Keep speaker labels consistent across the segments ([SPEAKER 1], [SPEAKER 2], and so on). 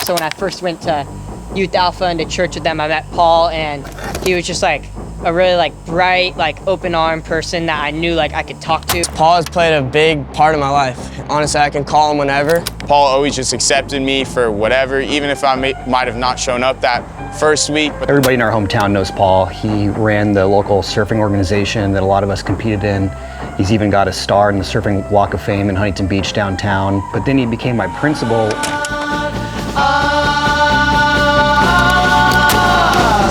[SPEAKER 1] So when I first went to Youth Alpha and to church with them, I met Paul, and he was just like a really like bright, like open armed person that I knew like I could talk to.
[SPEAKER 2] Paul has played a big part of my life. Honestly, I can call him whenever.
[SPEAKER 3] Paul always just accepted me for whatever, even if I might have not shown up that first week.
[SPEAKER 4] Everybody in our hometown knows Paul. He ran the local surfing organization that a lot of us competed in. He's even got a star in the Surfing Walk of Fame in Huntington Beach downtown. But then he became my principal.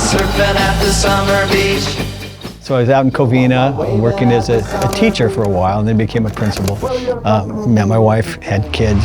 [SPEAKER 5] Surfing at the summer beach.
[SPEAKER 6] So I was out in Covina working as a teacher for a while, and then became a principal. Met my wife, had kids.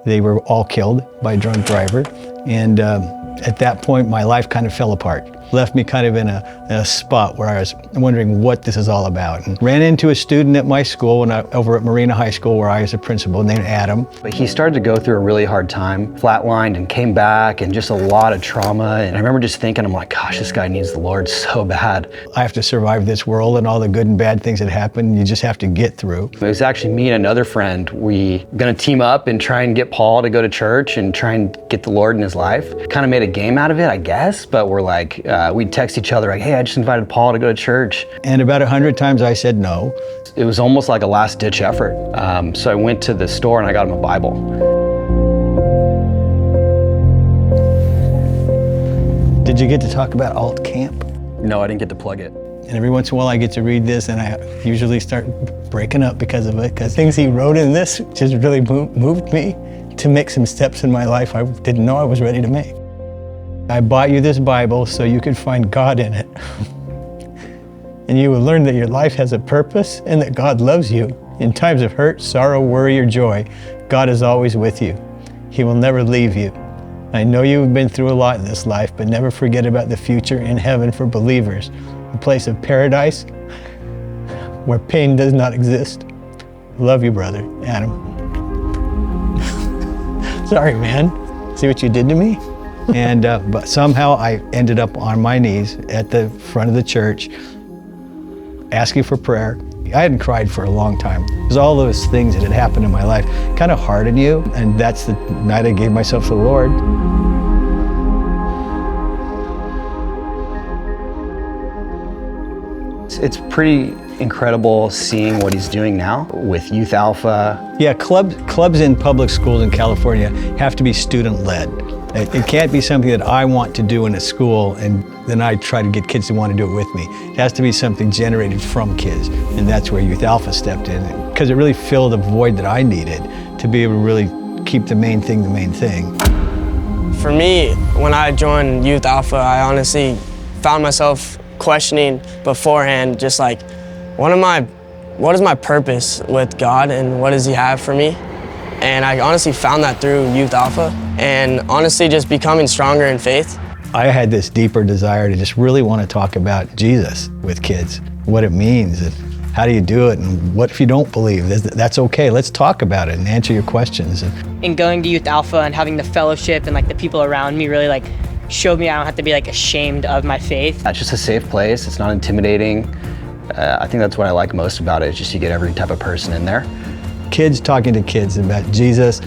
[SPEAKER 6] They were all killed by a drunk driver. And at that point, my life kind of fell apart. Left me kind of in a spot where I was wondering what this is all about. And ran into a student at my school over at Marina High School, where I was a principal, named Adam.
[SPEAKER 4] But he started to go through a really hard time, flatlined and came back, and just a lot of trauma. And I remember just thinking, I'm like, gosh, this guy needs the Lord so bad.
[SPEAKER 6] I have to survive this world and all the good and bad things that happen. You just have to get through.
[SPEAKER 4] It was actually me and another friend. We gonna team up and try and get Paul to go to church and try and get the Lord in his life. Kind of made a game out of it, I guess, but we're like, we'd text each other like, hey, I just invited Paul to go to church.
[SPEAKER 6] And about 100 times I said no.
[SPEAKER 4] It was almost like a last ditch effort. So I went to the store and I got him a Bible.
[SPEAKER 6] Did you get to talk about alt camp?
[SPEAKER 4] No, I didn't get to plug it.
[SPEAKER 6] And every once in a while I get to read this, and I usually start breaking up because of it, because things he wrote in this just really moved me to make some steps in my life I didn't know I was ready to make. I bought you this Bible so you could find God in it. And you will learn that your life has a purpose and that God loves you. In times of hurt, sorrow, worry, or joy, God is always with you. He will never leave you. I know you've been through a lot in this life, but never forget about the future in heaven for believers, a place of paradise where pain does not exist. Love you, brother, Adam. Sorry, man. See what you did to me? And but somehow I ended up on my knees at the front of the church, asking for prayer. I hadn't cried for a long time. Because all those things that had happened in my life kind of hardened you, and that's the night I gave myself to the Lord.
[SPEAKER 4] It's pretty incredible seeing what he's doing now with Youth Alpha.
[SPEAKER 6] Yeah, clubs in public schools in California have to be student-led. It can't be something that I want to do in a school and then I try to get kids to want to do it with me. It has to be something generated from kids, and that's where Youth Alpha stepped in, because it really filled a void that I needed to be able to really keep the main thing the main thing.
[SPEAKER 2] For me, when I joined Youth Alpha, I honestly found myself questioning beforehand, just like, what is my purpose with God and what does He have for me? And I honestly found that through Youth Alpha, and honestly just becoming stronger in faith.
[SPEAKER 6] I had this deeper desire to just really want to talk about Jesus with kids, what it means, and how do you do it, and what if you don't believe? That's okay, let's talk about it and answer your questions.
[SPEAKER 1] And going to Youth Alpha and having the fellowship and like the people around me really like showed me I don't have to be like ashamed of my faith.
[SPEAKER 4] It's just a safe place, it's not intimidating. I think that's what I like most about it, is just you get every type of person in there.
[SPEAKER 6] Kids talking to kids about Jesus,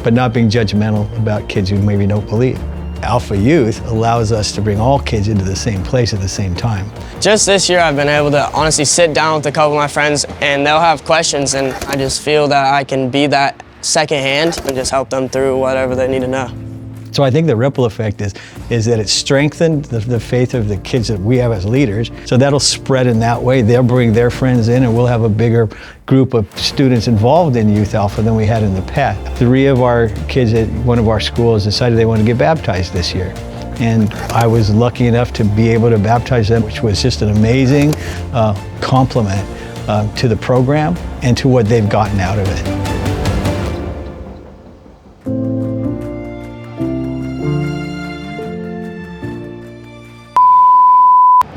[SPEAKER 6] but not being judgmental about kids who maybe don't believe. Alpha Youth allows us to bring all kids into the same place at the same time.
[SPEAKER 2] Just this year I've been able to honestly sit down with a couple of my friends and they'll have questions, and I just feel that I can be that second hand and just help them through whatever they need to know.
[SPEAKER 6] So I think the ripple effect is that it's strengthened the faith of the kids that we have as leaders. So that'll spread in that way. They'll bring their friends in, and we'll have a bigger group of students involved in Youth Alpha than we had in the past. 3 of our kids at one of our schools decided they wanted to get baptized this year. And I was lucky enough to be able to baptize them, which was just an amazing compliment to the program and to what they've gotten out of it.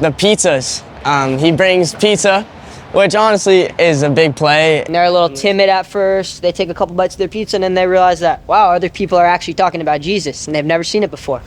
[SPEAKER 2] The pizzas. He brings pizza, which honestly is a big play.
[SPEAKER 1] And they're a little timid at first. They take a couple bites of their pizza and then they realize that, wow, other people are actually talking about Jesus and they've never seen it before.